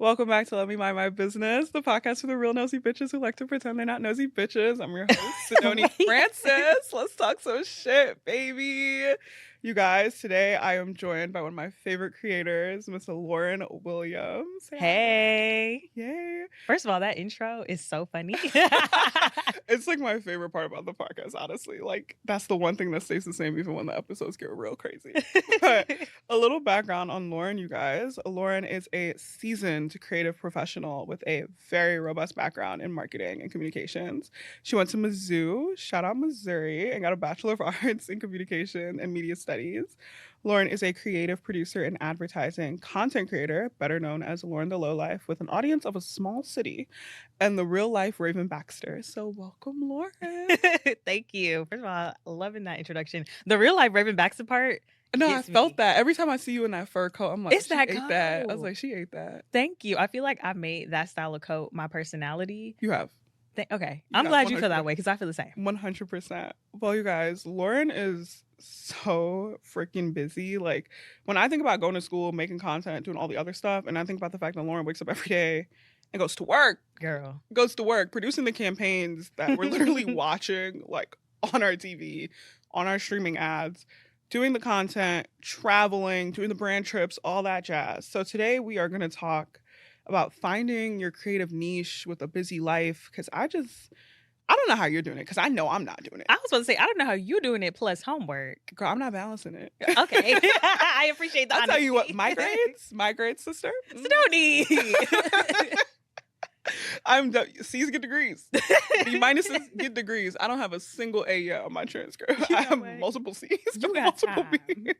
Welcome back to Let Me Mind My Business, the podcast for the real nosy bitches who like to pretend they're not nosy bitches. I'm your host, Sidoni Francis. Let's talk some shit, baby. You guys, today I am joined by one of my favorite creators, Mr. Lauren Williams. Hey. Yay. First of all, that intro is so funny. It's like my favorite part about the podcast, honestly. Like, that's the one thing that stays the same even when the episodes get real crazy. But a little background on Lauren, you guys. Lauren is a seasoned creative professional with a very robust background in marketing and communications. She went to Mizzou, shout out Missouri, and got a Bachelor of Arts in Communication and Media Studies. Lauren is a creative producer and advertising content creator, better known as Lauren the Lowlife, with an audience of a small city and the real life Raven Baxter. So welcome, Lauren. Thank you. First of all, loving that introduction. The real life Raven Baxter part. No, I gets felt me. that. Every time I see you in that fur coat, I'm like, It's she that ate that. I was coat. like, she ate that. Thank you. I feel like I made that style of coat my personality. You have. Okay. You I'm have glad you feel 100%. that way because I feel the same. 100%. Well, you guys, Lauren is so freaking busy. Like, when I think about going to school, making content, doing all the other stuff, and I think about the fact that Lauren wakes up every day and goes to work, producing the campaigns that we're literally watching, like, on our TV, on our streaming ads, doing the content, traveling, doing the brand trips, all that jazz. So today we are going to talk about finding your creative niche with a busy life, because I don't know how you're doing it, because I know I'm not doing it. I was about to say, I don't know how you doing it plus homework. Girl, I'm not balancing it. Okay. I appreciate that. I'll tell you what, my grades, sister. Sidoni. C's get degrees. B minuses get degrees. I don't have a single A yet on my transcript. You I know have what? multiple C's, You got multiple time. B's.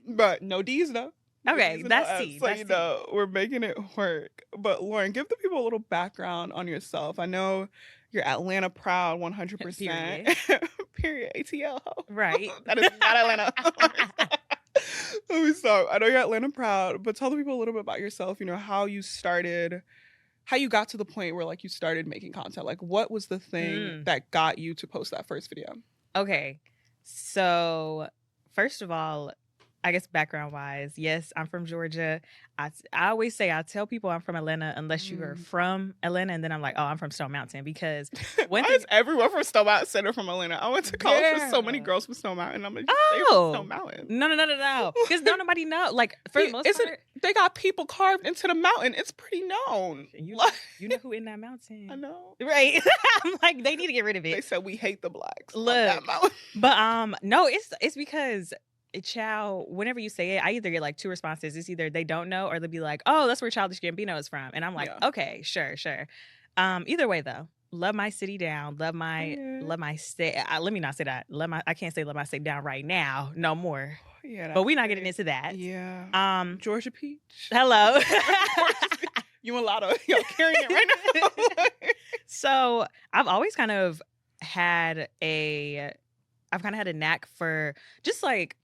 But no D's though. Okay, D's and that's no F's. C. So That's you C. know, we're making it work. But Lauren, give the people a little background on yourself. I know you're Atlanta proud 100%. Period. ATL. Right. That is not Atlanta. Let me start. I know you're Atlanta proud, but tell the people a little bit about yourself, you know, how you started, how you got to the point where like you started making content. Like, what was the thing that got you to post that first video? Okay. So first of all, I guess background wise, yes, I'm from Georgia. I always say, I tell people I'm from Atlanta unless you are from Atlanta, and then I'm like, oh, I'm from Stone Mountain, because Why is everyone from Stone Mountain Center from Atlanta? I went to college with so many girls from Stone Mountain. I'm like, they're from Stone Mountain. No. Because don't nobody know. Like, for the most part, they got people carved into the mountain. It's pretty known. You know who in that mountain. I know. Right. I'm like, they need to get rid of it. They said we hate the blacks. Look, on that mountain. But no, it's because, child, whenever you say it, I either get like two responses. It's either they don't know, or they'll be like, oh, that's where Childish Gambino is from. And I'm like, okay, sure. Either way though, love my city down, love my state. Let me not say that. I can't say love my state down right now, no more. Yeah, but we're not getting into that. Yeah. Georgia Peach. Hello. You and Lotto, y'all carrying it right now. So I've always kind of had a knack for just like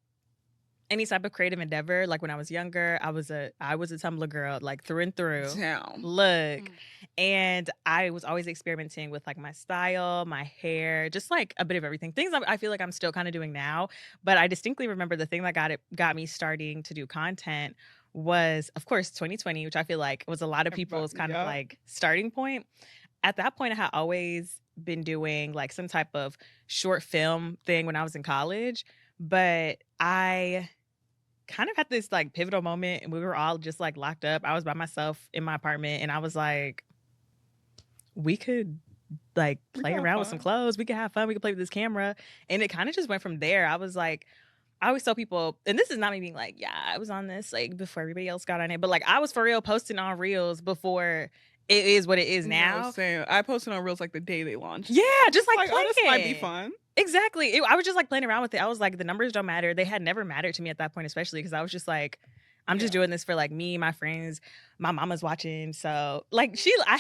any type of creative endeavor. Like when I was younger, I was a Tumblr girl, like through and through. Damn. Look. And I was always experimenting with like my style, my hair, just like a bit of everything. Things I feel like I'm still kind of doing now. But I distinctly remember the thing that got me starting to do content was, of course, 2020, which I feel like was a lot of people's kind of like starting point. At that point, I had always been doing like some type of short film thing when I was in college. But I kind of had this like pivotal moment, and we were all just like locked up. I was by myself in my apartment, and I was like, we could like play around with some clothes. We could have fun. We could play with this camera. And it kind of just went from there. I was like, I always tell people, and this is not me being like, yeah, I was on this like before everybody else got on it, but like I was for real posting on Reels before it is what it is now. No, same. I posted on Reels like the day they launched. Yeah, just like oh, this might be fun. Exactly. I was just like playing around with it. I was like, the numbers don't matter. They had never mattered to me at that point, especially because I was just like, I'm just doing this for like me, my friends, my mama's watching. So like I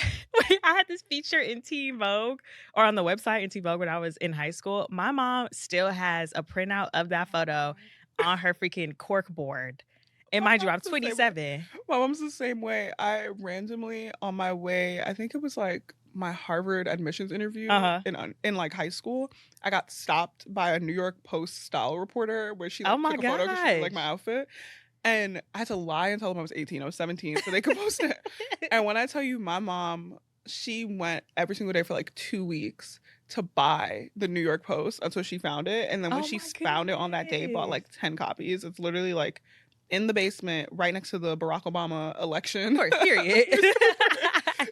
had this feature in Teen Vogue, or on the website in Teen Vogue when I was in high school. My mom still has a printout of that photo on her freaking cork board. And mind you, I'm 27. My mom's the same way. I randomly on my way, I think it was like my Harvard admissions interview in like high school, I got stopped by a New York Post style reporter where she like, took a photo because she liked my outfit. And I had to lie and tell them I was 18. I was 17, so they could post it. And when I tell you, my mom, she went every single day for like 2 weeks to buy the New York Post until she found it. And then when Oh she my found it on that day, bought goodness. like 10 copies. It's literally like in the basement, right next to the Barack Obama Of election. course, period.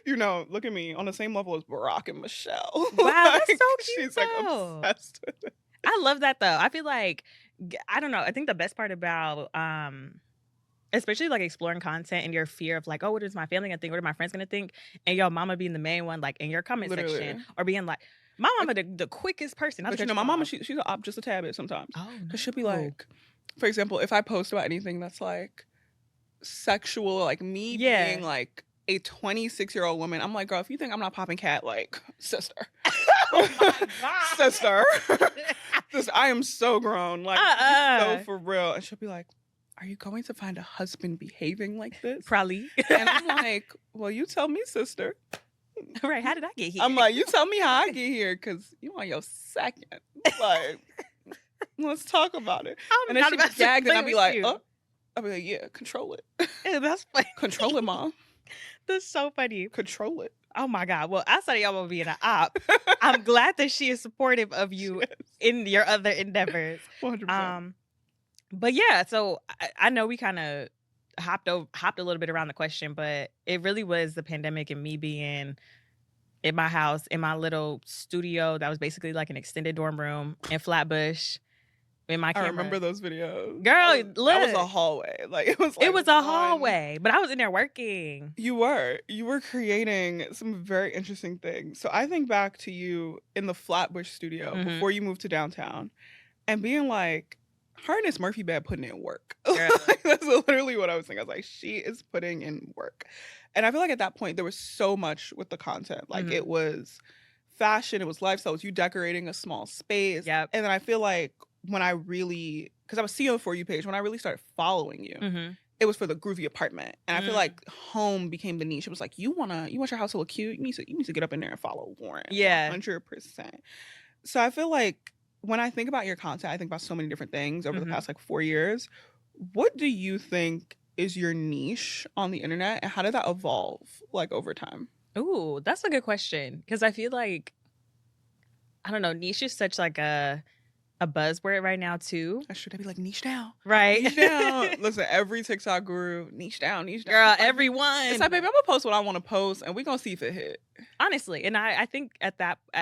You know, look at me on the same level as Barack and Michelle. Wow, that's so cute She's like though. obsessed with it. I love that though. I feel like I don't know. I think the best part about especially like exploring content and your fear of like, oh, what is my family gonna think? What are my friends gonna think? And your mama being the main one, like in your comment section, Literally. or being like, my Like, mama the quickest person. Not to but you cut know, you my mama, off. she's an op just a tad bit sometimes. Oh Because she'll be no. like, for example, if I post about anything that's like sexual, like me Yeah. being like a 26-year-old woman, I'm like, girl, if you think I'm not popping cat, like, sister. Oh my God. Sister. I am so grown. Like, so for real. And she'll be like, are you going to find a husband behaving like this? Probably. And I'm like, well, you tell me, sister. Right. How did I get here? I'm like, you tell me how I get here, because you on your second. Like, let's talk about it. I'm And then not she about be to gagged, and play I'll be with like, you. oh. I'll be like, yeah, control it. Yeah, that's funny. Control it, mom. That's so funny. Control it. Oh my God. Well, outside of y'all will be an op, I'm glad that she is supportive of you in your other endeavors. 100%. But yeah, so I know we kind of hopped a little bit around the question, but it really was the pandemic and me being in my house, in my little studio that was basically like an extended dorm room in Flatbush. In my I camera. remember those videos. Girl, That was a look. hallway. Like, it was like It was a hallway, but I was in there working. You were creating some very interesting things. So I think back to you in the Flatbush studio Mhm. before you moved to downtown and being like, her and this Murphy bed putting in work. Girl. Like, that's literally what I was thinking. I was like, she is putting in work. And I feel like at that point there was so much with the content. Like, Mhm. it was fashion, it was lifestyle, it was you decorating a small space. Yep. And then I feel like when I really, because I was seeing the For You page, when I really started following you, Mhm. it was for the groovy apartment. And I feel Mm. like home became the niche. It was like, you want your house to look cute? You need to get up in there and follow Lauren. Yeah. 100%. So I feel like when I think about your content, I think about so many different things over the Mhm. past like 4 years. What do you think is your niche on the internet, and how did that evolve like over time? Ooh, that's a good question. Because I feel like, I don't know, niche is such like a buzzword right now too. I should be like, niche down. Right. Niche down. Listen, every TikTok guru, niche down, niche down. Girl, It's like, everyone. it's like, baby, I'm gonna post what I want to post, and we're gonna see if it hit. Honestly, and I think at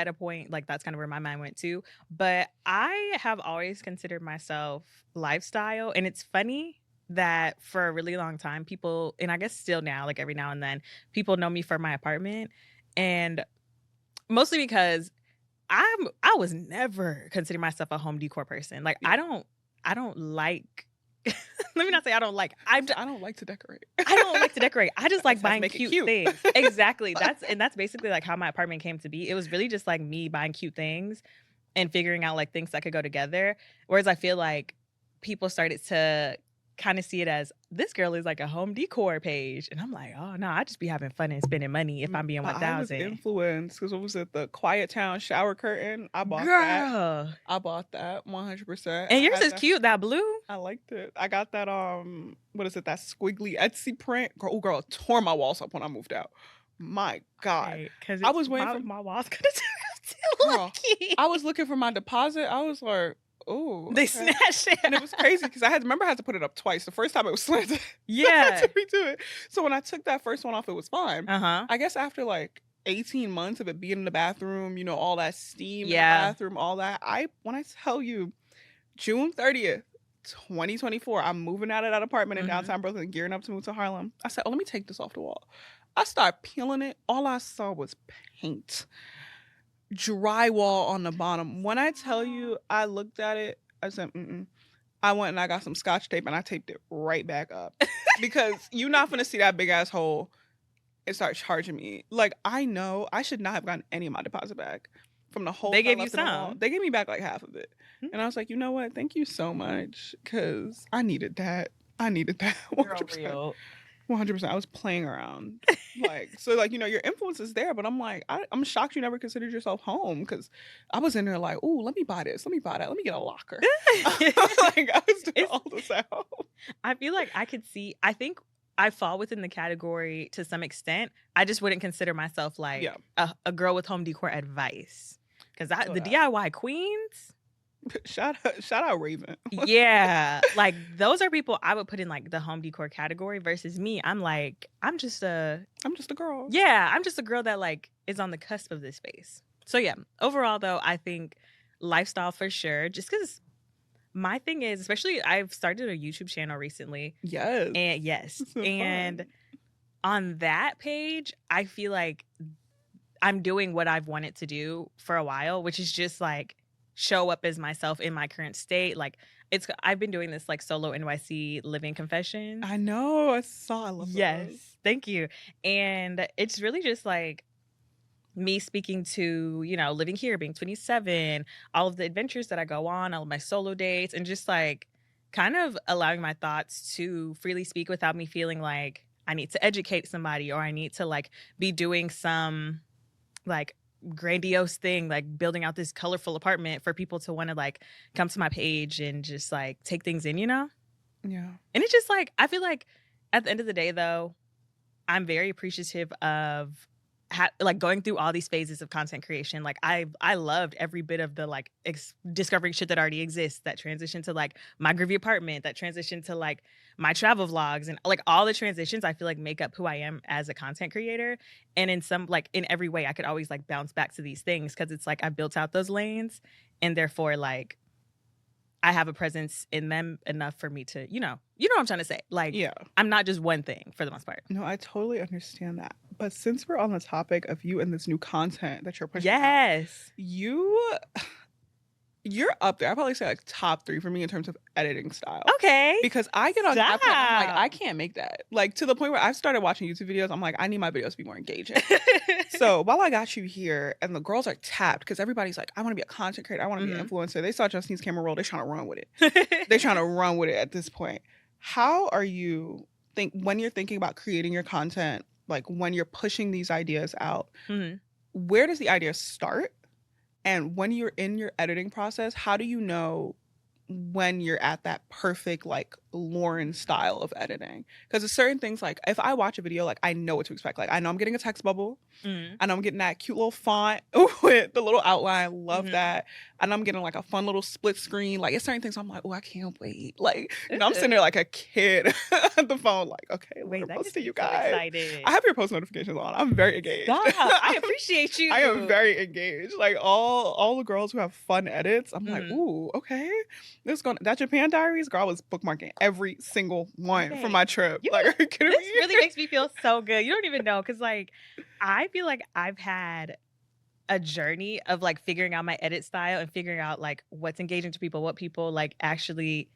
a point, like that's kind of where my mind went to. But I have always considered myself lifestyle, and it's funny that for a really long time, people, and I guess still now, like every now and then, people know me for my apartment, and mostly because I was never considering myself a home decor person. Like Yeah. I don't like. Let me not say I don't like. I don't like to decorate. I don't like to decorate. I just like just have to buying make it cute, cute. things. Exactly. That's basically like how my apartment came to be. It was really just like me buying cute things and figuring out like things that could go together. Whereas I feel like people started to kind of see it as, this girl is like a home decor page. And I'm like, oh no, I just be having fun and spending money if I'm being But I was 1,000. influenced because what was it? The Quiet Town shower curtain. I bought that. Girl. I bought that 100%. And I yours had is that- cute, that blue. I liked it. I got that what is it? That squiggly Etsy print. Girl, tore my walls up when I moved out. My God. Because I was waiting for my walls could have too Girl, lucky. I was looking for my deposit. I was like, oh. They okay. snatched it. And it was crazy because I had to put it up twice. The first time it was slanted. Yeah. I had to redo it. So when I took that first one off, it was fine. Uh-huh. I guess after like 18 months of it being in the bathroom, you know, all that steam in the Yeah. bathroom, all that. When I tell you, June 30th, 2024, I'm moving out of that apartment in Mhm. downtown Brooklyn, gearing up to move to Harlem. I said, oh, let me take this off the wall. I started peeling it. All I saw was paint. Drywall on the bottom. When I tell you, I looked at it, I said, I went and I got some scotch tape and I taped it right back up. Because you're not going to see that big ass hole and start charging me. Like, I know I should not have gotten any of my deposit back from the whole. They gave I you left in the wall. some. They gave me back like half of it. Mhm. And I was like, you know what? Thank you so much. Because I needed that. I needed that. Girl, 100%. real. 100%. I was playing around. Like, so, like, your influence is there, but I'm like, I'm shocked you never considered yourself home because I was in there like, "Ooh, let me buy this, let me buy that, let me get a locker." Like, I was doing It's all this at home. I feel like I think I fall within the category to some extent. I just wouldn't consider myself Yeah, like a girl with home decor advice. Cause feel the that. DIY queens, Shout out Raven. yeah, like those are people I would put in like the home decor category versus me. I'm like, I'm just a girl. I'm just a girl that like is on the cusp of this space. So yeah, overall though, I think lifestyle for sure. Just because my thing is, especially I've started a YouTube channel recently. Yes. And yes, It's so and fun. on that page, I feel like I'm doing what I've wanted to do for a while, which is just like show up as myself in my current state. Like I've been doing this like solo NYC living confessions. I know, I love those. Yes, thank you. And it's really just like me speaking to, living here, being 27, all of the adventures that I go on, all of my solo dates, and just like kind of allowing my thoughts to freely speak without me feeling like I need to educate somebody or I need to like be doing some like grandiose thing, like building out this colorful apartment for people to want to like come to my page and just like take things in. Yeah. And it's just like, I feel like at the end of the day, though, I'm very appreciative of like going through all these phases of content creation. Like I loved every bit of the like discovering shit that already exists, that transition to like my groovy apartment, that transition to like my travel vlogs, and like all the transitions I feel like make up who I am as a content creator. And in some like in every way I could always like bounce back to these things because it's like I built out those lanes and therefore like I have a presence in them enough for me to, what I'm trying to say. Like, Yeah. I'm not just one thing for the most part. No, I totally understand that. But since we're on the topic of you and this new content that you're pushing out, Yes. you're up there. I probably say like top 3 for me in terms of editing style. Okay. Because I get on camera and I'm like, Stop. I can't make that. Like to the point where I've started watching YouTube videos. I'm like, I need my videos to be more engaging. So while I got you here and the girls are tapped because everybody's like, I want to be a content creator. I want to be an influencer. They saw Justine's camera roll. They're trying to run with it. They're trying to run with it at this point. How are you when you're thinking about creating your content, like when you're pushing these ideas out, Mhm. where does the idea start? And when you're in your editing process, how do you know when you're at that perfect like Lauren style of editing? Because there's certain things like if I watch a video, like I know what to expect. Like I know I'm getting a text bubble. Mhm. And I'm getting that cute little font with the little outline. Love Mhm. that. And I'm getting like a fun little split screen. Like it's certain things I'm like, oh, I can't wait. Like, I'm sitting there like a kid at the phone, like, okay, Wait, let me that post gets to me you so guys. excited. I have your post notifications on. I'm very engaged. Stop. I appreciate you. I am very engaged. Like all the girls who have fun edits, I'm like, ooh, okay. That Japan Diaries, girl, I was bookmarking every single one for my trip. You Like, know, are you kidding this me? really makes me feel so good. You don't even know because like I feel like I've had a journey of like figuring out my edit style and figuring out like what's engaging to people, what people like actually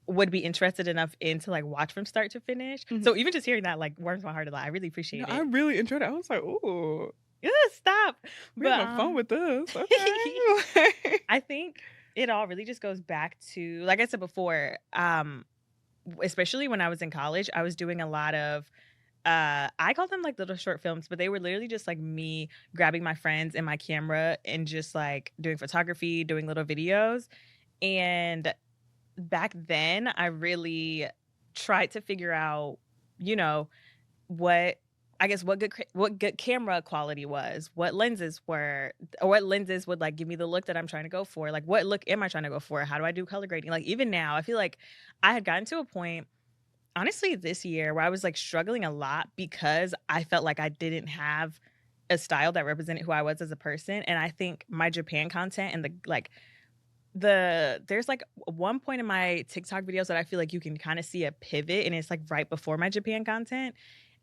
would be interested enough in to like watch from start to finish. Mhm. So even just hearing that like warms my heart a lot. I really No, appreciate I it. really enjoyed it. I was like, ooh, Stop. we're But having fun with this. Okay. I think it all really just goes back to, like I said before, especially when I was in college, I was doing a lot of I call them like little short films, but they were literally just like me grabbing my friends and my camera and just like doing photography, doing little videos. And back then I really tried to figure out, you know, what I guess what good camera quality was, what lenses were, or what lenses would like give me the look that I'm trying to go for. Like what look am I trying to go for? How do I do color grading? Like even now, I feel like I had gotten to a point honestly this year where I was like struggling a lot because I felt like I didn't have a style that represented who I was as a person. And I think my Japan content and there's like one point in my TikTok videos that I feel like you can kind of see a pivot, and it's like right before my Japan content.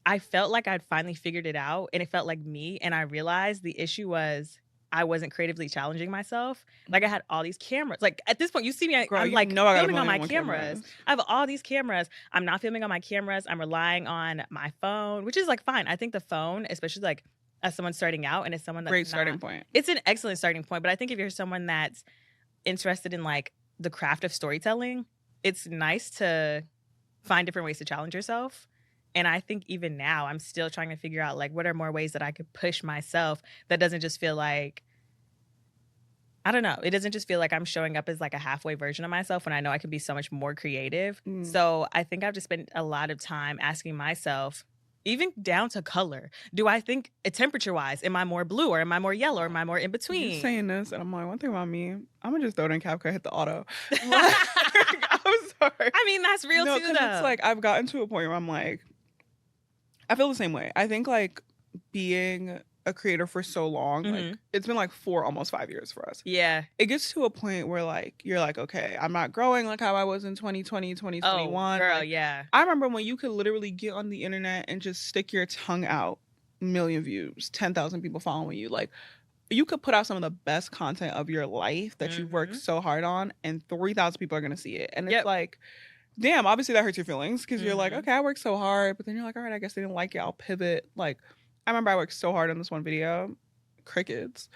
I felt like I'd finally figured it out and it felt like me. And I realized the issue was I wasn't creatively challenging myself. Like I had all these cameras. Like at this point, you see me, Girl, I'm you like know I got filming on my 1,000,001 cameras. I have all these cameras. I'm not filming on my cameras. I'm relying on my phone, which is like fine. I think the phone, especially like as someone starting out and as someone that's Great starting point. It's an excellent starting point. But I think if you're someone that's interested in like the craft of storytelling, it's nice to find different ways to challenge yourself. And I think even now I'm still trying to figure out like what are more ways that I could push myself that doesn't just feel like I don't know. It doesn't just feel like I'm showing up as like a halfway version of myself when I know I could be so much more creative. Mm. So I think I've just spent a lot of time asking myself, even down to color, do I think temperature wise, am I more blue or am I more yellow or am I more in You between? saying this, and I'm like, one thing about me, I'm gonna just throw it in CapCut, hit the auto. Like, I'm sorry. I mean, that's real No, too, because it's though. like I've gotten to a point where I'm like, I feel the same way. I think like being a creator for so long, like Mhm. it's been like 4, almost 5 years for us. Yeah. It gets to a point where like you're like, okay, I'm not growing like how I was in 2020, Oh, 2021. girl, Like yeah. I remember when you could literally get on the internet and just stick your tongue out, million views, 10,000 people following you. Like you could put out some of the best content of your life that you've worked Mhm. so hard on, and 3,000 people are gonna see it. And it's Yep. like, damn, obviously that hurts your feelings because you're like, Mhm. okay, I worked so hard, but then you're like, all right, I guess they didn't like it. I'll pivot. Like, I remember I worked so hard on this one video, crickets.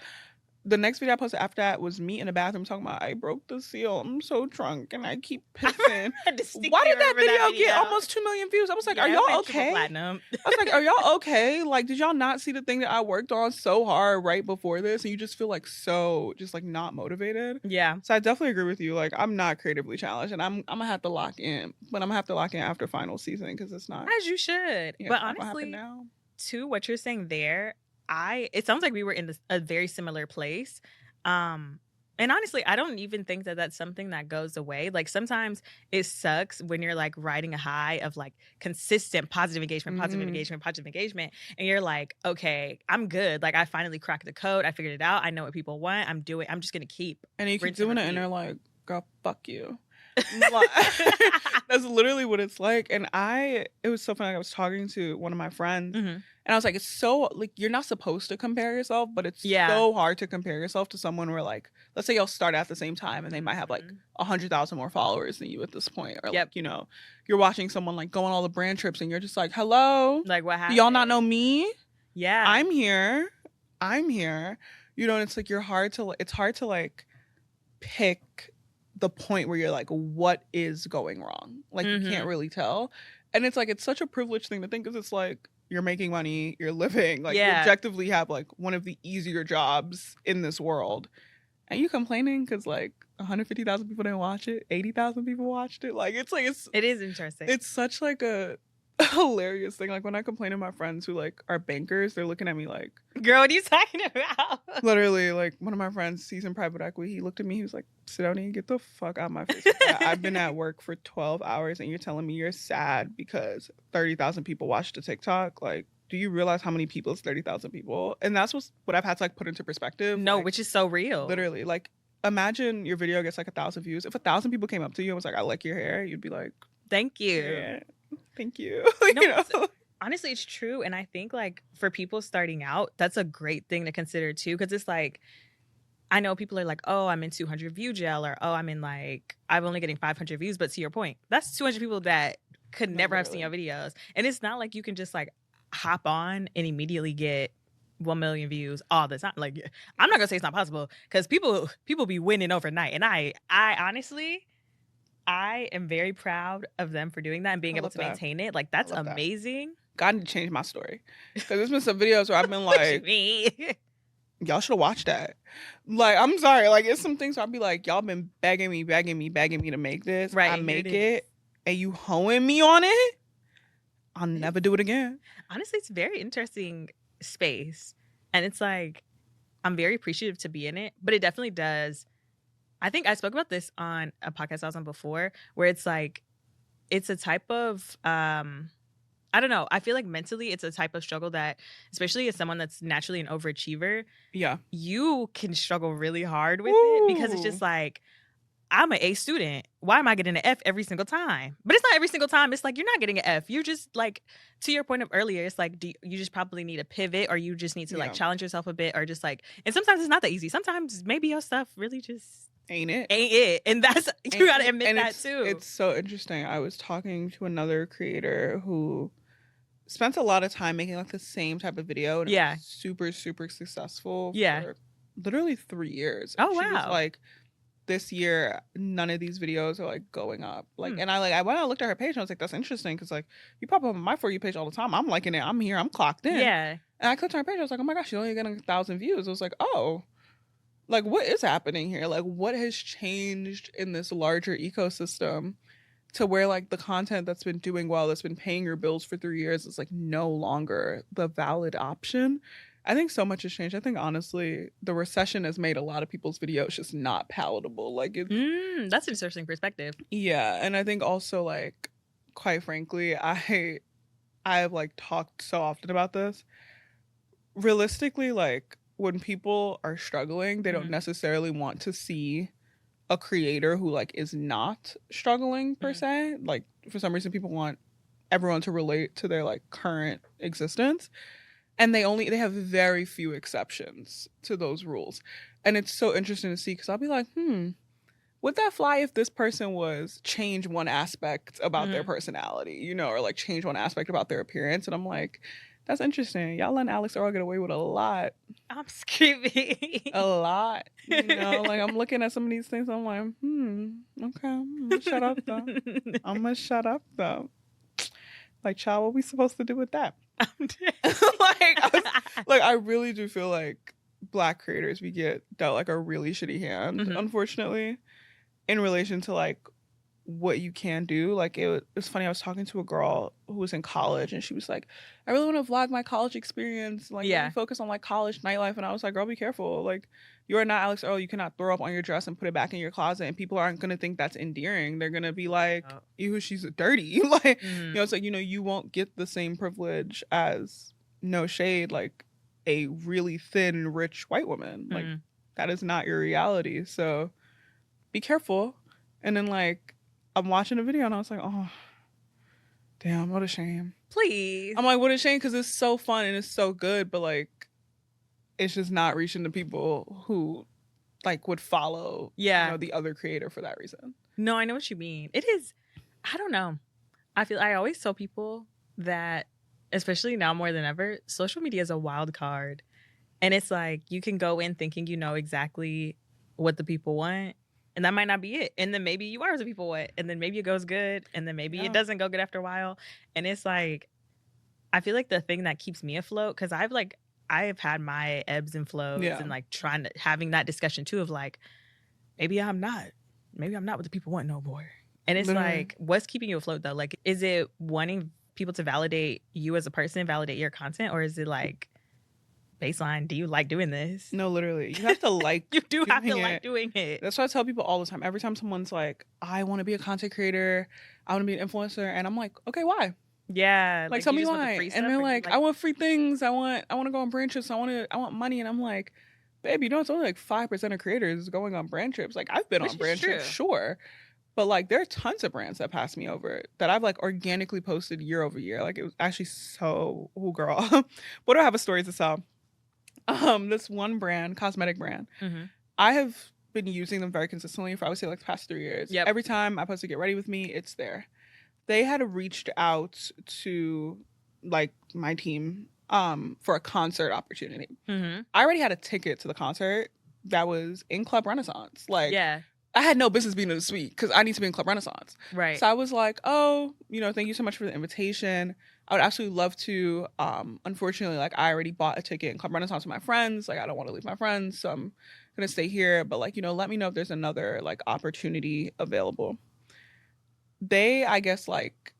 The next video I posted after that was me in the bathroom talking about I broke the seal. I'm so drunk and I keep pissing. I Why distinctly did that remember that video get video. almost 2 million views? I was like, Yeah, are it y'all went triple okay? platinum. I was like, are y'all okay? Like, did y'all not see the thing that I worked on so hard right before this? And you just feel like so just like not motivated. Yeah. So I definitely agree with you. Like, I'm not creatively challenged, and I'm gonna have to lock in, but I'm gonna have to lock in after final season because it's not. As you should. Yeah, But it's not gonna happen honestly, now. to what you're saying there, it sounds like we were in a very similar place. And honestly, I don't even think that that's something that goes away. Like sometimes it sucks when you're like riding a high of like consistent positive engagement, positive Mhm. engagement, positive engagement, and you're like, okay, I'm good. Like I finally cracked the code. I figured it out. I know what people want. I'm just gonna keep And you keep rinse and doing it, and repeat. they're like, "Girl, fuck you." Like, that's literally what it's like. And it was so funny. Like, I was talking to one of my friends, Mhm. and I was like, it's so like you're not supposed to compare yourself, but it's Yeah. so hard to compare yourself to someone where like, let's say y'all start at the same time, and they might have like Mhm. 100,000 more followers than you at this point, or Yep. like you're watching someone like go on all the brand trips, and you're just like, hello, Like what do y'all not know happened? me? Yeah. I'm here. I'm here. And it's like it's hard to like pick the point where you're like, what is going wrong? Like you can't Mhm. really tell. And it's like it's such a privileged thing to think because it's like you're making money, you're living, like you Yeah. objectively have like one of the easier jobs in this world. And you complaining because like 150,000 people didn't watch it, 80,000 people watched it. Like It is interesting. it's such like a hilarious thing. Like when I complain to my friends who like are bankers, they're looking at me like, Girl, what are you talking about? literally, like one of my friends, he's in private equity. He looked at me, he was like, Sidoni, get the fuck out of my face. I've been at work for 12 hours and you're telling me you're sad because 30,000 people watched a TikTok. Like, do you realize how many people is 30,000 people? And that's what I've had to like put into perspective. No, Like, which is so real. literally, like imagine your video gets like 1,000 views. If 1,000 people came up to you and was like, I like your hair, you'd be like, Thank you. yeah, thank you. No, honestly, it's true. And I think like for people starting out, that's a great thing to consider too. Cause it's like, I know people are like, oh, I'm in 200 view jail, or oh, I'm only getting 500 views. But to your point, that's 200 people that could No, never have seen your videos. And it's not like you can just like hop on and immediately get 1 million views all the time. Like, I'm not gonna say it's not possible because people be winning overnight. And I honestly, I am very proud of them for doing that and being I able love to that. maintain it. Like, that's love that. amazing. God need to change my story. Because there's been some videos where I've been What you like, mean? y'all should have watched that. Like, I'm sorry. Like, it's some things where I'll be like, y'all been begging me to make this. Right, I here make it it, and you hoeing me on it. I'll never do it again. Honestly, it's a very interesting space. And it's like, I'm very appreciative to be in it, but it definitely does. I think I spoke about this on a podcast I was on before, where it's like, it's a type of, I don't know. I feel like mentally it's a type of struggle that, especially as someone that's naturally an overachiever, Yeah. you can struggle really hard with it because it's Ooh. just like, I'm an A student. Why am I getting an F every single time? But it's not every single time. It's like, you're not getting an F. You're just like, to your point of earlier, it's like, you just probably need a pivot, or you just need to like Yeah. challenge yourself a bit, or just like, and sometimes it's not that easy. Sometimes maybe your stuff really just Ain't it? ain't it. And that's, you gotta admit that too. It's so interesting. I was talking to another creator who spent a lot of time making like the same type of video, and it Yeah. was super, super successful Yeah. for literally 3 years. Oh, She was wow. like, this year, none of these videos are like going up. Like, Hmm. and I went and looked at her page and I was like, that's interesting because like you pop up on my For You page all the time. I'm liking it. I'm here. I'm clocked in. Yeah. And I clicked on her page. I was like, oh my gosh, she's only getting 1,000 views. I was like, oh, like what is happening here? Like what has changed in this larger ecosystem to where like the content that's been doing well, that's been paying your bills for 3 years is like no longer the valid option. I think so much has changed. I think honestly, the recession has made a lot of people's videos just not palatable. Like it, That's an interesting perspective. yeah, and I think also like, quite frankly, I've like talked so often about this. Realistically, like when people are struggling, they don't necessarily want to see a creator who like is not struggling per se. Like for some reason, people want everyone to relate to their like current existence, and they have very few exceptions to those rules. And it's so interesting to see because I'll be like, would that fly if this person was change one aspect about their personality, you know, or like change one aspect about their appearance? And I'm like, that's interesting. Y'all letting Alex Earl get away with a lot. I'm screaming. A lot. You know, like I'm looking at some of these things, I'm like, okay, I'm gonna shut up though. I'm gonna shut up though. Like, child, what we supposed to do with that? I'm dead. I really do feel like Black creators, we get dealt like a really shitty hand, unfortunately, in relation to like what you can do. Like it was funny, I was talking to a girl who was in college and she was like, I really want to vlog my college experience, like really focus on like college nightlife. And I was like, girl, be careful. Like you are not Alex Earl. You cannot throw up on your dress and put it back in your closet and people aren't gonna think that's endearing. They're gonna be like, ew, she's dirty. Like you know, it's like, you know, you won't get the same privilege as, no shade, like a really thin rich white woman. Like that is not your reality, so be careful. And then like I'm watching a video and I was like, oh, damn, what a shame. Please. I'm like, what a shame, because it's so fun and it's so good, but like, it's just not reaching the people who like would follow, you know, the other creator for that reason. No, I know what you mean. It is, I don't know. I always tell people that, especially now more than ever, social media is a wild card. And it's like, you can go in thinking you know exactly what the people want. And that might not be it. And then maybe you are what the people want. And then maybe it goes good. And then maybe it doesn't go good after a while. And it's like, I feel like the thing that keeps me afloat, because I have had my ebbs and flows and like having that discussion too of like, maybe I'm not what the people want no more. And it's like, what's keeping you afloat though? Like, is it wanting people to validate you as a person, validate your content? Or is it like, baseline, do you like doing this? No, literally. You have to like you do have to like doing it. That's what I tell people all the time. Every time someone's like, I want to be a content creator, I want to be an influencer, and I'm like, okay, why? Yeah. Like tell me why. And they're like, I want free things. I want to go on brand trips. I want money. And I'm like, babe, you know, it's only like 5% of creators going on brand trips. Like I've been on brand trips, sure. But like there are tons of brands that pass me over that I've like organically posted year over year. Like it was actually so, oh girl. What do I have a story to tell? This one brand, cosmetic brand, I have been using them very consistently for I would say like the past 3 years. Yep. Every time I post to get ready with me, it's there. They had reached out to like my team for a concert opportunity. I already had a ticket to the concert that was in Club Renaissance. Like I had no business being in the suite because I need to be in Club Renaissance. Right. So I was like, oh, you know, thank you so much for the invitation. I would absolutely love to. Unfortunately, like I already bought a ticket in Club Renaissance with my friends. Like I don't want to leave my friends, so I'm gonna stay here. But like, you know, let me know if there's another like opportunity available. They, I guess, like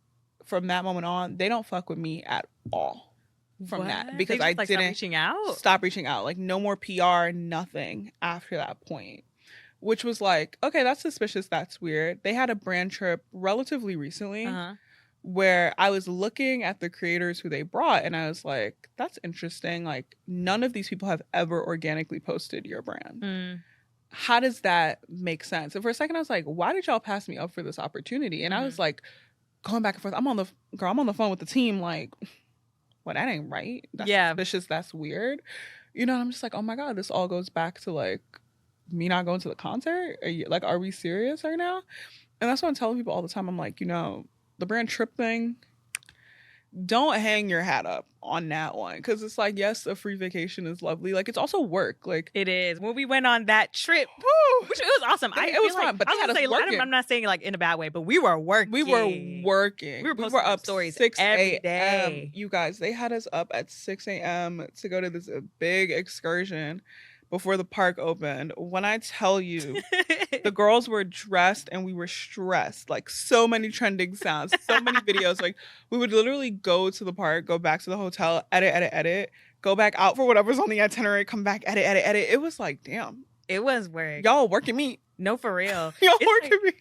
from that moment on, they don't fuck with me at all. From that, because I didn't stop reaching out. Like no more PR, nothing after that point. Which was like, okay, that's suspicious. That's weird. They had a brand trip relatively recently where I was looking at the creators who they brought and I was like, that's interesting. Like none of these people have ever organically posted your brand. How does that make sense? And for a second I was like, why did y'all pass me up for this opportunity? And I was like going back and forth. I'm on the phone with the team like, well, that ain't right. That's suspicious. That's weird. You know, and I'm just like, oh my God, this all goes back to like me not going to the concert. Are we serious right now? And that's what I'm telling people all the time. I'm like, you know, the brand trip thing, don't hang your hat up on that one, because it's like, yes, a free vacation is lovely. Like, it's also work. Like, It is. When we went on that trip, woo, which it was awesome. it was fun, but I they was had gonna us say, working. I'm not saying like in a bad way, but we were working. We were working. We were We posting were up stories 6 every a.m. day. You guys, they had us up at 6 a.m. to go to this big excursion before the park opened. When I tell you, the girls were dressed and we were stressed. Like, so many trending sounds, so many videos. Like, we would literally go to the park, go back to the hotel, edit, go back out for whatever's on the itinerary, come back, edit. It was like, damn. It was work. Y'all working me. No, for real. Y'all working me.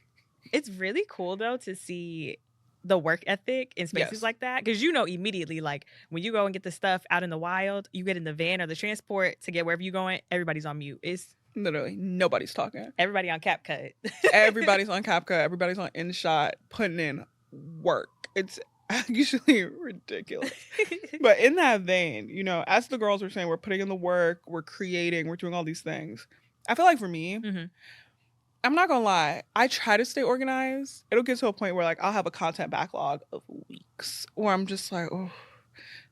It's really cool though to see the work ethic in spaces like that, because immediately, like when you go and get the stuff out in the wild, you get in the van or the transport to get wherever you're going, everybody's on mute. It's literally nobody's talking. Everybody on CapCut. Everybody's on CapCut. Everybody's on InShot, putting in work. It's actually ridiculous. But in that vein, as the girls were saying, we're putting in the work, we're creating, we're doing all these things. I feel like for me, I'm not gonna lie, I try to stay organized. It'll get to a point where like I'll have a content backlog of weeks where I'm just like, oh,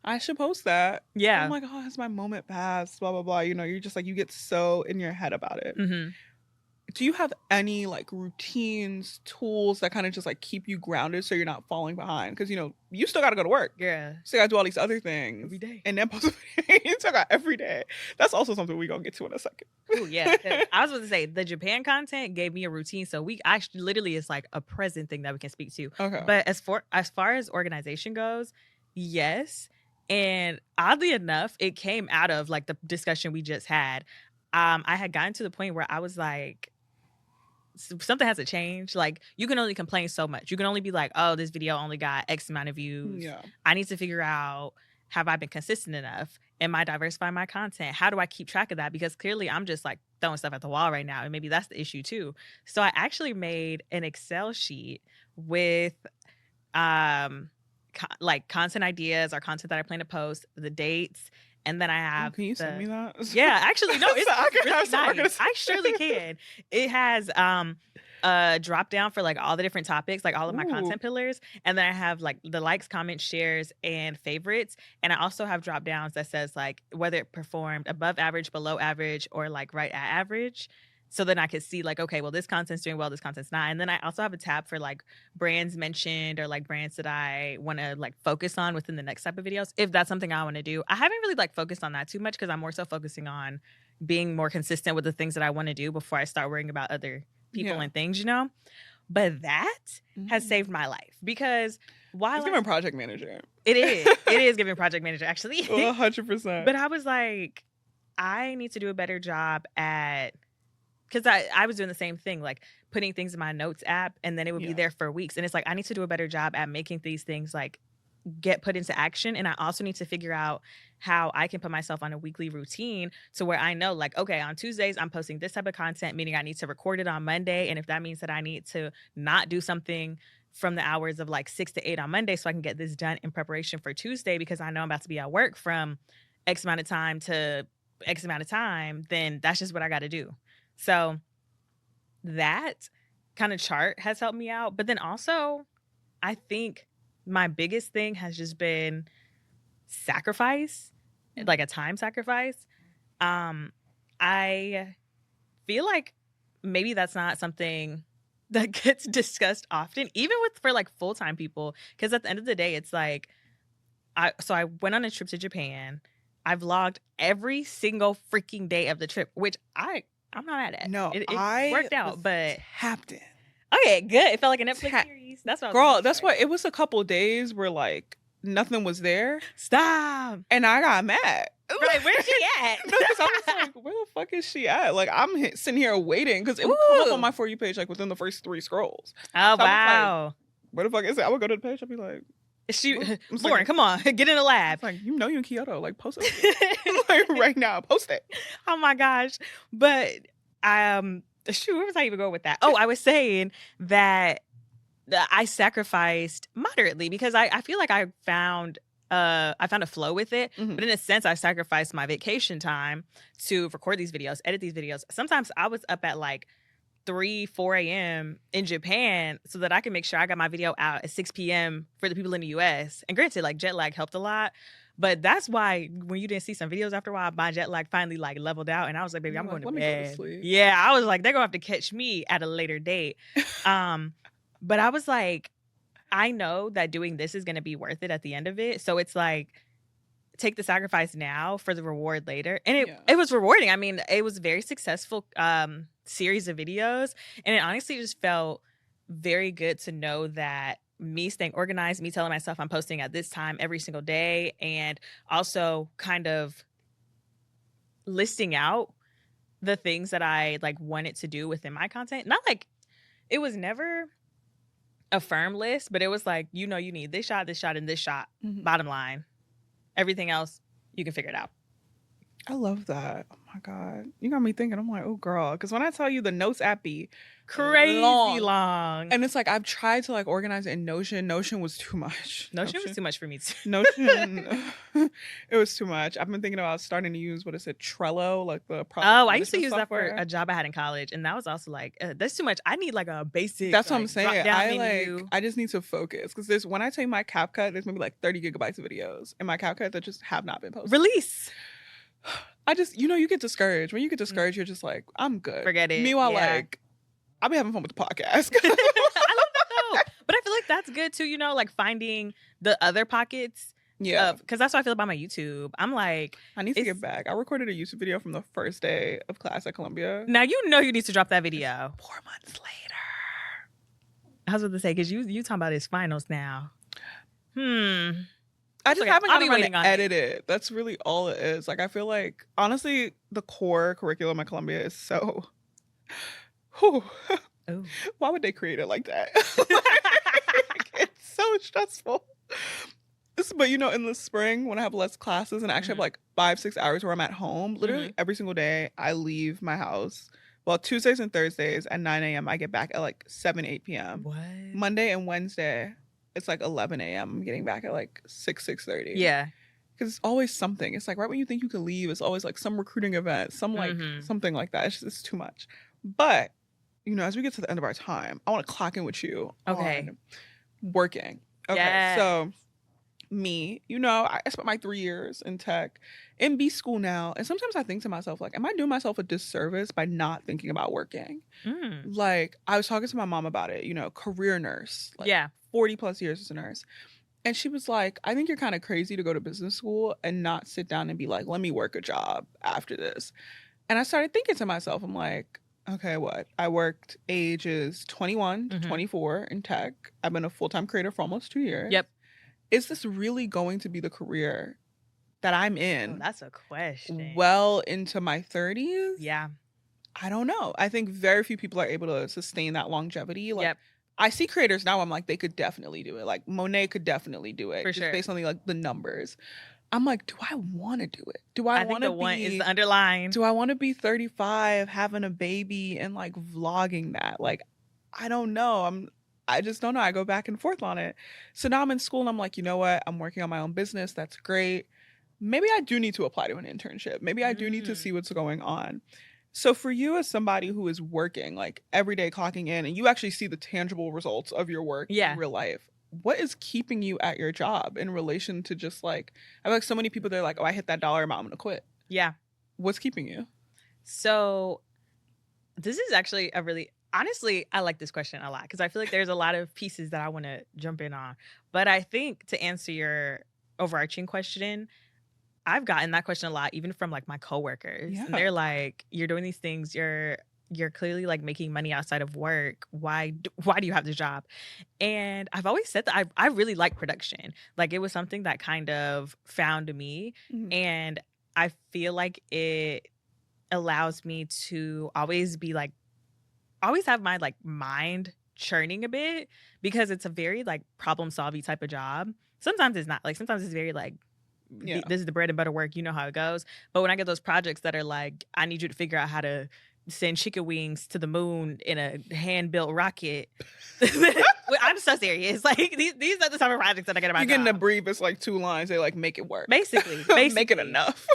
I should post that. Yeah. I'm like, oh, has my moment passed? Blah, blah, blah. You're just like, you get so in your head about it. Do you have any like routines, tools that kind of just like keep you grounded so you're not falling behind? Because you still got to go to work. Yeah. Still got to do all these other things every day, and then post a video. You still got every day. That's also something we're gonna get to in a second. Oh yeah, I was about to say the Japan content gave me a routine, so we actually literally it's like a present thing that we can speak to. Okay. But as far as organization goes, yes, and oddly enough, it came out of like the discussion we just had. I had gotten to the point where I was like, something has to change. Like, you can only complain so much. You can only be like, oh, this video only got X amount of views. Yeah. I need to figure out, have I been consistent enough? Am I diversifying my content? How do I keep track of that? Because clearly I'm just like throwing stuff at the wall right now. And maybe that's the issue too. So I actually made an Excel sheet with like content ideas or content that I plan to post, the dates. And then I have can you send me that? Yeah, actually, no, it's So really nice. I surely can. It has a drop down for like all the different topics, like all of my content pillars. And then I have like the likes, comments, shares, and favorites. And I also have drop downs that says like whether it performed above average, below average, or like right at average. So then I could see like, okay, well, this content's doing well, this content's not. And then I also have a tab for like brands mentioned or like brands that I want to like focus on within the next type of videos, if that's something I want to do. I haven't really like focused on that too much because I'm more so focusing on being more consistent with the things that I want to do before I start worrying about other people and things, But that has saved my life because while it's giving project manager. It is giving project manager actually. 100%. But I was like, I need to do a better job at, because I was doing the same thing, like putting things in my notes app and then it would be there for weeks. And it's like, I need to do a better job at making these things like get put into action. And I also need to figure out how I can put myself on a weekly routine to where I know like, okay, on Tuesdays, I'm posting this type of content, meaning I need to record it on Monday. And if that means that I need to not do something from the hours of like 6 to 8 on Monday so I can get this done in preparation for Tuesday because I know I'm about to be at work from X amount of time to X amount of time, then that's just what I got to do. So that kind of chart has helped me out. But then also, I think my biggest thing has just been sacrifice, like a time sacrifice. I feel like maybe that's not something that gets discussed often, even for like full-time people. Because at the end of the day, it's like, I went on a trip to Japan. I vlogged every single freaking day of the trip, which I'm not mad at. No, it I worked out, but tapped in. Okay, good. It felt like a Netflix series. That's what girl. That's why it was a couple days where like nothing was there. Stop. And I got mad. Right, where's she at? Because I was like, where the fuck is she at? Like I'm sitting here waiting because it would come up on my For You page like within the first 3 scrolls. Oh so wow. Like, where the fuck is it? I would go to the page. I'd be like, Lauren, come on, get in the lab. Like, you in Kyoto, like post it like right now, post it. Oh my gosh. But shoot, where was I even going with that? Oh, I was saying that I sacrificed moderately because I feel like I found a flow with it. But in a sense, I sacrificed my vacation time to record these videos, edit these videos. Sometimes I was up at like 3, 4 a.m. in Japan so that I can make sure I got my video out at 6 p.m. for the people in the US. And granted, like jet lag helped a lot. But that's why when you didn't see some videos after a while, my jet lag finally like leveled out. And I was like, baby, You're I'm like, going to let me go to bed. sleep. Yeah, I was like, they're going to have to catch me at a later date. But I was like, I know that doing this is going to be worth it at the end of it. So it's like, take the sacrifice now for the reward later. And it was rewarding. I mean, it was a very successful series of videos. And it honestly just felt very good to know that me staying organized, me telling myself I'm posting at this time every single day, and also kind of listing out the things that I like wanted to do within my content. Not like it was never a firm list, but it was like, you need this shot, and this shot. Mhm. Bottom line. Everything else, you can figure it out. I love that. Oh my God. You got me thinking. I'm like, oh girl. Because when I tell you the notes app be Crazy long. And it's like, I've tried to like organize it in Notion. Notion was too much. Notion was too much for me too. Notion, it was too much. I've been thinking about starting to use, what is it, Trello, like the I used to use software. That for a job I had in college, and that was also like, that's too much. I need like a basic. That's like, what I'm saying. Menu. I just need to focus because when I take my CapCut, there's maybe like 30 gigabytes of videos in my CapCut that just have not been posted. Release. I just, you get discouraged. When you get discouraged, you're just like, I'm good. Forget it. Meanwhile, like, I'll be having fun with the podcast. I love that though. But I feel like that's good too, like finding the other pockets. Yeah. Because that's how I feel about my YouTube. I'm like, I need to get back. I recorded a YouTube video from the first day of class at Columbia. Now you need to drop that video. 4 months later. I was about to say, because you talking about his finals now. I just haven't gotten around to edit it. That's really all it is. Like, I feel like, honestly, the core curriculum at Columbia is so... Why would they create it like that? It's so stressful. But, in the spring, when I have less classes and I actually have like 5-6 hours where I'm at home, literally every single day, I leave my house. Well, Tuesdays and Thursdays at 9 a.m., I get back at like 7, 8 p.m. What? Monday and Wednesday, it's like 11 a.m. I'm getting back at like 6:30. Yeah. Because it's always something. It's like right when you think you can leave, it's always like some recruiting event, some like something like that. It's too much. But, as we get to the end of our time, I want to clock in with you on working. Okay. Yes. So me, I spent my 3 years in tech in B school now. And sometimes I think to myself, like, am I doing myself a disservice by not thinking about working? Like, I was talking to my mom about it, career nurse. Like, 40 plus years as a nurse. And she was like, I think you're kind of crazy to go to business school and not sit down and be like, let me work a job after this. And I started thinking to myself, I'm like, okay, what? I worked ages 21 to 24 in tech. I've been a full-time creator for almost 2 years. Yep. Is this really going to be the career that I'm in? Oh, that's a question. Well into my 30s? Yeah. I don't know. I think very few people are able to sustain that longevity. Like, I see creators now, I'm like, they could definitely do it. Like, Monet could definitely do it. For just sure. based on the numbers. I'm like, do I want to do it? Do I want to be... one is the underline. Do I want to be 35, having a baby, and like vlogging that? Like, I don't know. I just don't know. I go back and forth on it. So now I'm in school and I'm like, you know what? I'm working on my own business. That's great. Maybe I do need to apply to an internship. Maybe I do need to see what's going on. So for you as somebody who is working like every day clocking in and you actually see the tangible results of your work in real life, what is keeping you at your job in relation to just like, I have like so many people, they're like, oh, I hit that dollar amount, I'm going to quit. Yeah. What's keeping you? So this is actually honestly, I like this question a lot because I feel like there's a lot of pieces that I want to jump in on. But I think to answer your overarching question, I've gotten that question a lot, even from like my coworkers. Yeah. And they're like, you're doing these things, you're clearly like making money outside of work. Why do you have this job? And I've always said that I really like production. Like it was something that kind of found me. And I feel like it allows me to always have my like mind churning a bit because it's a very like problem solving type of job. Sometimes it's not. Like sometimes it's very like, this is the bread and butter work. You know how it goes. But when I get those projects that are like, I need you to figure out how to send chicken wings to the moon in a hand-built rocket. I'm so serious. Like these are the type of projects that I get about. You're getting a brief. It's like 2 lines. They like make it work. Basically. Make it enough.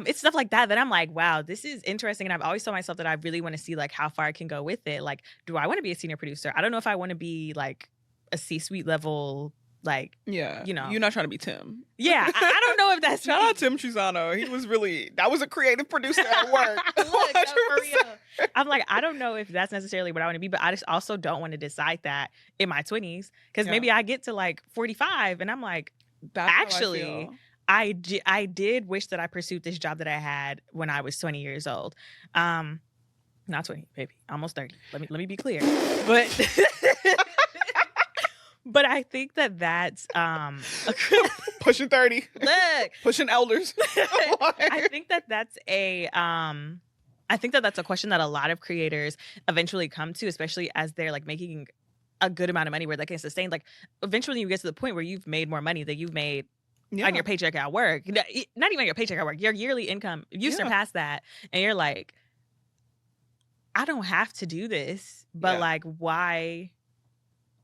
It's stuff like that I'm like, wow, this is interesting. And I've always told myself that I really want to see like how far I can go with it. Like, do I want to be a senior producer? I don't know if I want to be like a C-suite level, like, Yeah. you know. You're not trying to be Tim. Yeah, I don't know if that's Shout me. out Tim Chisano. He was really, that was a creative producer at work. Look, no, for 100%. real. I'm like, I don't know if that's necessarily what I want to be, but I just also don't want to decide that in my 20s because maybe I get to like 45 and I'm like, That's how I actually, feel. I did wish that I pursued this job that I had when I was 20 years old. Not 20, baby, almost 30. Let me be clear. But but I think that that's pushing 30. Look, pushing elders. I think that that's a I think that that's a question that a lot of creators eventually come to, especially as they're like making a good amount of money where they can sustain. Like eventually you get to the point where you've made more money than you've made on your paycheck at work. Not even your paycheck at work, your yearly income. You surpass that and you're like, I don't have to do this, but like, why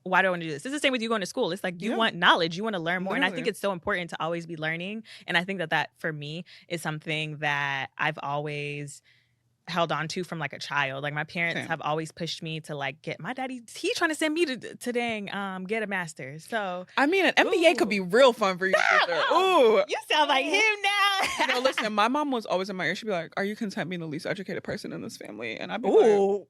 do I want to do this? It's the same with you going to school. It's like you want knowledge, you want to learn more. And I think it's so important to always be learning. And I think that that for me is something that I've always held on to from like a child. Like my parents have always pushed me to like get my daddy. He's trying to send me to dang get a master's. So I mean, an MBA could be real fun for you. Ooh, you sound like him now. No, listen, my mom was always in my ear. She'd be like, "Are you content being the least educated person in this family?" And I'd be like,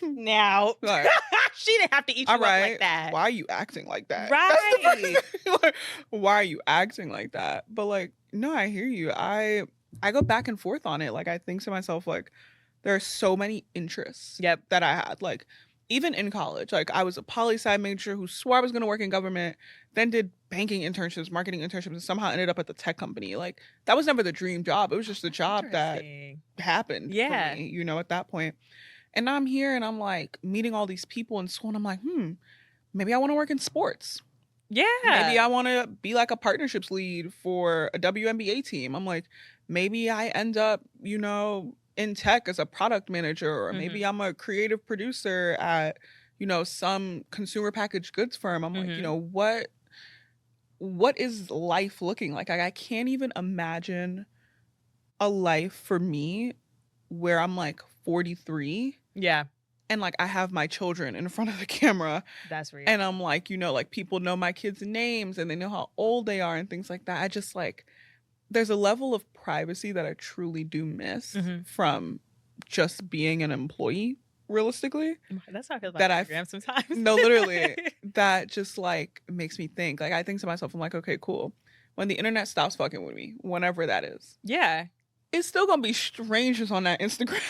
now like, she didn't have to eat you up like that. Why are you acting like that? Right. Like, why are you acting like that? But like, no, I hear you. I go back and forth on it. Like I think to myself, like, there are so many interests that I had. Like, even in college, like I was a poli-sci major who swore I was gonna work in government, then did banking internships, marketing internships, and somehow ended up at the tech company. Like that was never the dream job. It was just the job that happened for me, you know, at that point. And now I'm here and I'm like meeting all these people in school and I'm like, maybe I want to work in sports. Yeah. Maybe I want to be like a partnerships lead for a WNBA team. I'm like, maybe I end up, you know, in tech as a product manager, or maybe I'm a creative producer at, you know, some consumer packaged goods firm. I'm like, you know, what is life looking like? I can't even imagine a life for me where I'm like 43. Yeah. And like I have my children in front of the camera. That's real. And I'm like, you know, like people know my kids' names and they know how old they are and things like that. I just like, there's a level of privacy that I truly do miss from just being an employee, realistically. That's how I feel about Instagram sometimes. No, literally. That just like makes me think. Like I think to myself, I'm like, okay, cool. When the internet stops fucking with me, whenever that is. Yeah. It's still gonna be strangers on that Instagram.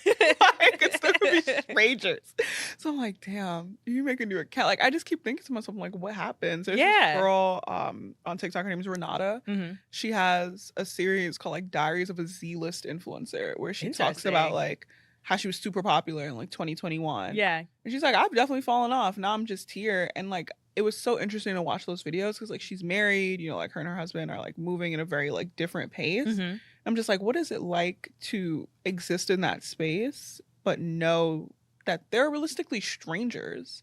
Like, it's still gonna be strangers. So I'm like, damn, you make a new account. Like, I just keep thinking to myself, I'm like, what happens? There's this girl on TikTok, her name is Renata. She has a series called like Diaries of a Z-list Influencer, where she talks about like how she was super popular in like 2021. Yeah. And she's like, I've definitely fallen off. Now I'm just here. And like, it was so interesting to watch those videos because like she's married, you know, like her and her husband are like moving in a very like different pace. I'm just like, what is it like to exist in that space, but know that they're realistically strangers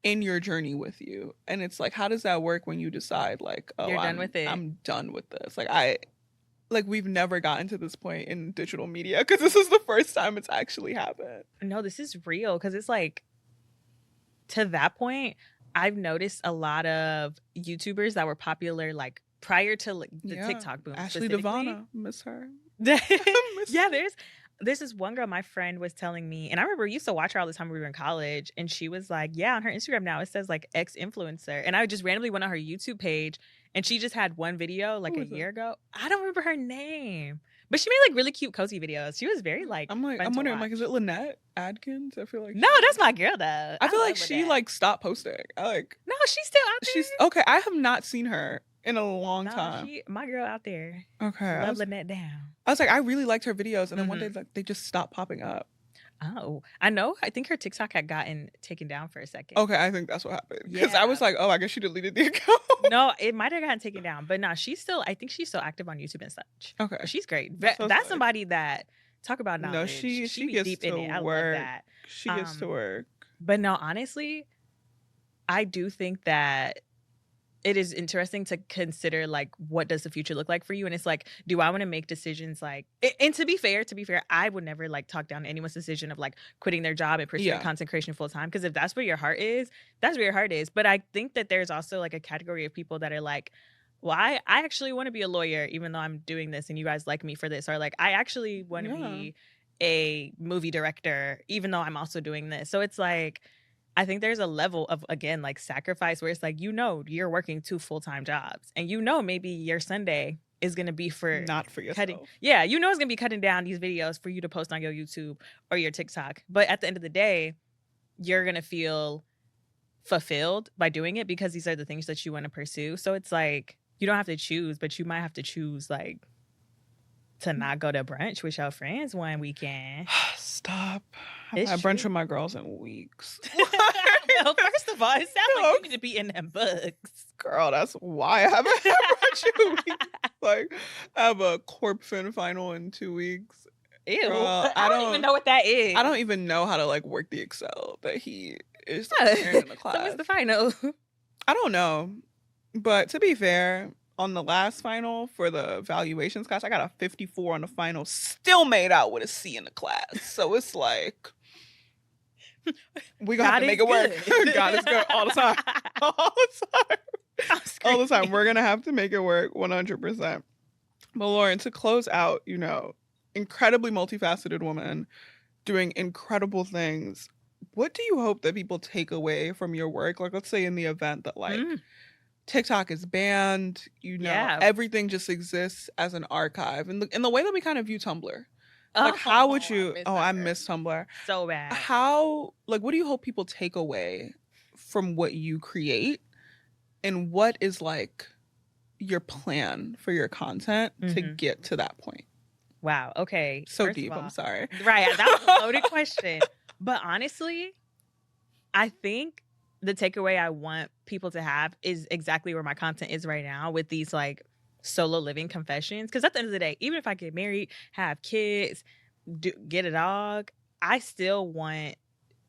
in your journey with you? And it's like, how does that work when you decide like, oh, you're done with it? I'm done with this. Like we've never gotten to this point in digital media because this is the first time it's actually happened. No, this is real because it's like, to that point, I've noticed a lot of YouTubers that were popular like prior to like, the TikTok boom. Ashley Devana, miss her. There's this one girl my friend was telling me, and I remember we used to watch her all the time when we were in college, and she was like, yeah, on her Instagram now it says like ex-influencer, and I just randomly went on her YouTube page and she just had one video like a year ago. I don't remember her name, but she made like really cute cozy videos. She was very like, I'm wondering, I'm like, is it Lynette Adkins? I feel like no, that's my girl though. I feel like she like stopped posting. No, she's still out there. She's okay. I have not seen her in a long time. My girl out there. Okay, love Lynette down. I was like, I really liked her videos, and then one day like they just stopped popping up. Oh, I know. I think her TikTok had gotten taken down for a second. Okay, I think that's what happened. Because I was like, oh, I guess she deleted the account. No, it might have gotten taken down, but no, I think she's still active on YouTube and such. Okay, she's great. That's somebody that talk about knowledge. No, she gets deep to in it. I work. Love that. She gets to work. But no, honestly, I do think that it is interesting to consider, like, what does the future look like for you? And it's like, do I want to make decisions like and to be fair, I would never like talk down anyone's decision of like quitting their job and pursuing Yeah. content creation full time. Because if that's where your heart is, that's where your heart is. But I think that there's also like a category of people that are like, well, I actually want to be a lawyer, even though I'm doing this and you guys like me for this. Or like, I actually want to Yeah. be a movie director, even though I'm also doing this. So it's like, I think there's a level of, again, like sacrifice where it's like, you're working 2 full-time jobs and maybe your Sunday is going to be for Not for cutting. yourself. Yeah. It's going to be cutting down these videos for you to post on your YouTube or your TikTok. But at the end of the day, you're going to feel fulfilled by doing it because these are the things that you want to pursue. So it's like, you don't have to choose, but you might have to choose like to not go to brunch with your friends one weekend. Stop. I've It's had brunch true. with my girls in weeks. Well, first of all, it sounds like you need to be in them books. Girl, that's why I haven't had brunch in weeks. Like, I have a Corp Fin final in 2 weeks. Ew. Girl, I don't even know what that is. I don't even know how to like work the Excel that he is like, sharing in the class. So what's the final? I don't know. But to be fair, on the last final for the valuations class, I got a 54 on the final, still made out with a C in the class. So it's like, we gonna have to make it work. God is good all the time. All the time. All the time. We're gonna have to make it work 100%. But Lauren, to close out, incredibly multifaceted woman doing incredible things. What do you hope that people take away from your work? Like, let's say in the event that like TikTok is banned, everything just exists as an archive. And in the way that we kind of view Tumblr. Like, how would you... I miss Tumblr. So bad. What do you hope people take away from what you create? And what is, like, your plan for your content to get to that point? Wow. Okay. So First deep. of all, I'm sorry. Right. That was a loaded question. But honestly, I think the takeaway I want people to have is exactly where my content is right now with these, like, solo living confessions. Because at the end of the day, even if I get married, have kids, get a dog, I still want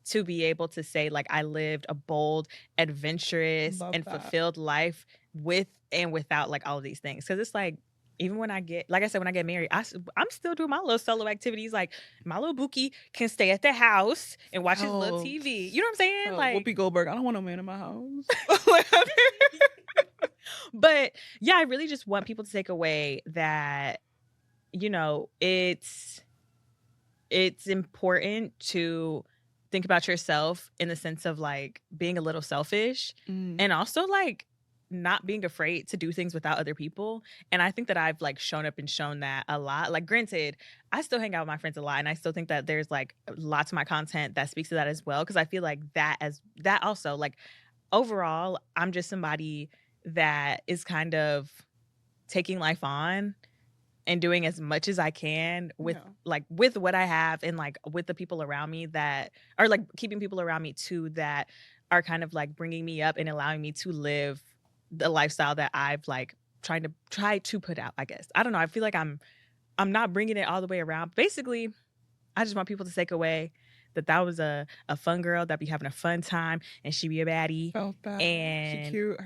to be able to say like I lived a bold, adventurous, and fulfilled life with and without like all of these things. Because it's like, even when I get, like I said, when I get married, I'm still doing my little solo activities. Like my little Bookie can stay at the house and watch his little TV. You know what I'm saying? Like Whoopi Goldberg, I don't want no man in my house. But yeah, I really just want people to take away that, it's important to think about yourself in the sense of like being a little selfish and also like not being afraid to do things without other people. And I think that I've like shown up and shown that a lot. Like, granted, I still hang out with my friends a lot, and I still think that there's like lots of my content that speaks to that as well. Cause I feel like that also, like, overall, I'm just somebody that is kind of taking life on and doing as much as I can with with what I have and like with the people around me that are like keeping people around me too that are kind of like bringing me up and allowing me to live the lifestyle that I've like try to put out, I guess. I don't know. I feel like I'm not bringing it all the way around. Basically, I just want people to take away that was a fun girl that be having a fun time and she be a baddie. Felt that. And she cute.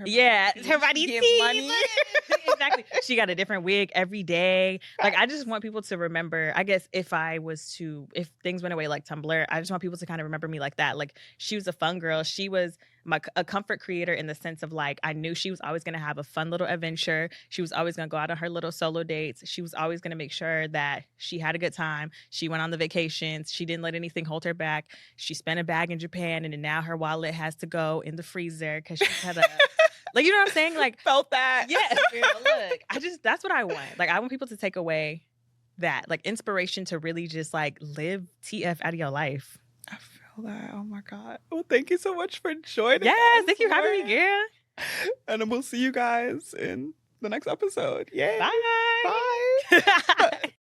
Her body get money. Exactly. She got a different wig every day. Like, I just want people to remember, I guess if things went away like Tumblr, I just want people to kind of remember me like that. Like, she was a fun girl. She was a comfort creator in the sense of like, I knew she was always going to have a fun little adventure. She was always going to go out on her little solo dates. She was always going to make sure that she had a good time. She went on the vacations. She didn't let anything hold her back. She spent a bag in Japan, and then now her wallet has to go in the freezer because she had a like, you know what I'm saying? Like, felt that. Yeah. Look, that's what I want. Like, I want people to take away that, like, inspiration to really just like live TF out of your life. I feel that. Oh my God. Well, thank you so much for joining us. Yes, thank you for having me, girl. And we'll see you guys in the next episode. Yay. Bye. Bye.